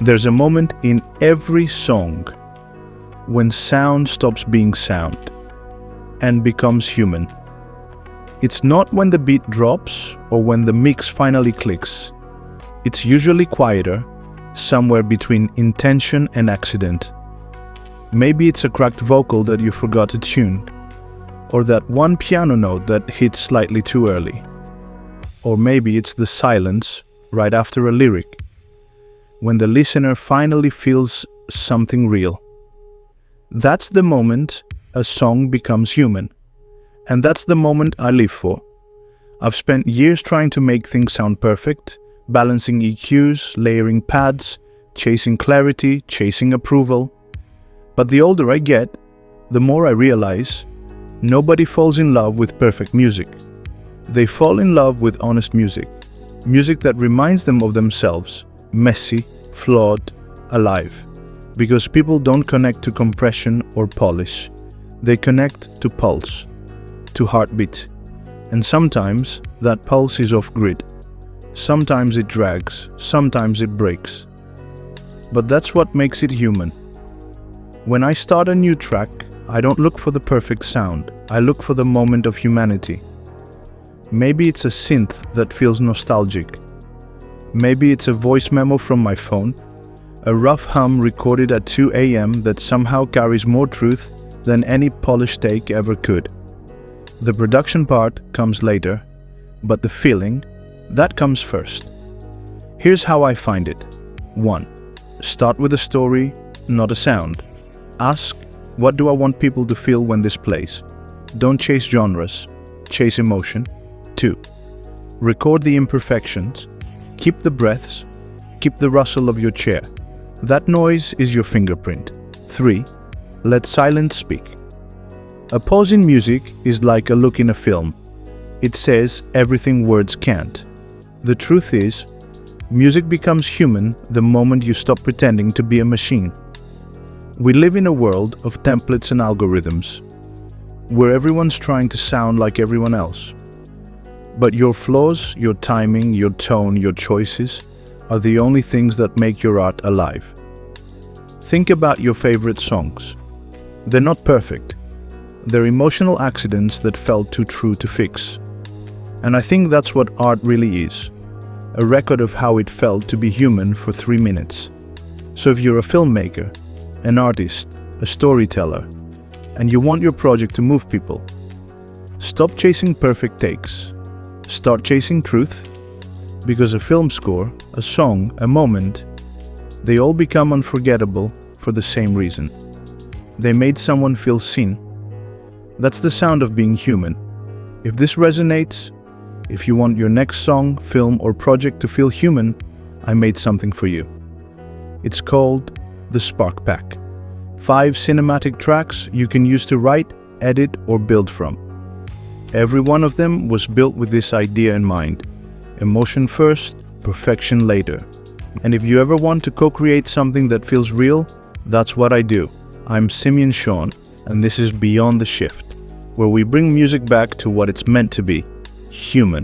There's a moment in every song when sound stops being sound and becomes human. It's not when the beat drops or when the mix finally clicks. It's usually quieter, somewhere between intention and accident. Maybe it's a cracked vocal that you forgot to tune, or that one piano note that hits slightly too early. Or maybe it's the silence right after a lyric, when the listener finally feels something real. That's the moment a song becomes human. And that's the moment I live for. I've spent years trying to make things sound perfect, balancing EQs, layering pads, chasing clarity, chasing approval. But the older I get, the more I realize nobody falls in love with perfect music. They fall in love with honest music. Music that reminds them of themselves, messy, flawed, alive. Because people don't connect to compression or polish. They connect to pulse, to heartbeat. And sometimes that pulse is off-grid. Sometimes it drags, sometimes it breaks. But that's what makes it human. When I start a new track, I don't look for the perfect sound. I look for the moment of humanity. Maybe it's a synth that feels nostalgic. Maybe it's a voice memo from my phone, a rough hum recorded at 2 a.m. that somehow carries more truth than any polished take ever could. The production part comes later, but the feeling, that comes first. Here's how I find it. 1. Start with a story, not a sound. Ask, what do I want people to feel when this plays? Don't chase genres, chase emotion. 2. Record the imperfections. Keep the breaths. Keep the rustle of your chair. That noise is your fingerprint. 3. Let silence speak. A pause in music is like a look in a film. It says everything words can't. The truth is, music becomes human the moment you stop pretending to be a machine. We live in a world of templates and algorithms, where everyone's trying to sound like everyone else. But your flaws, your timing, your tone, your choices are the only things that make your art alive. Think about your favorite songs. They're not perfect. They're emotional accidents that felt too true to fix. And I think that's what art really is. A record of how it felt to be human for 3 minutes. So if you're a filmmaker, an artist, a storyteller, and you want your project to move people, stop chasing perfect takes. Start chasing truth, because a film score, a song, a moment, they all become unforgettable for the same reason. They made someone feel seen. That's the sound of being human. If this resonates, if you want your next song, film, or project to feel human, I made something for you. It's called the Spark Pack. 5 cinematic tracks you can use to write, edit, or build from. Every one of them was built with this idea in mind. Emotion first, perfection later. And if you ever want to co-create something that feels real, that's what I do. I'm Symeon Shawn, and this is Beyond the Shift, where we bring music back to what it's meant to be, human.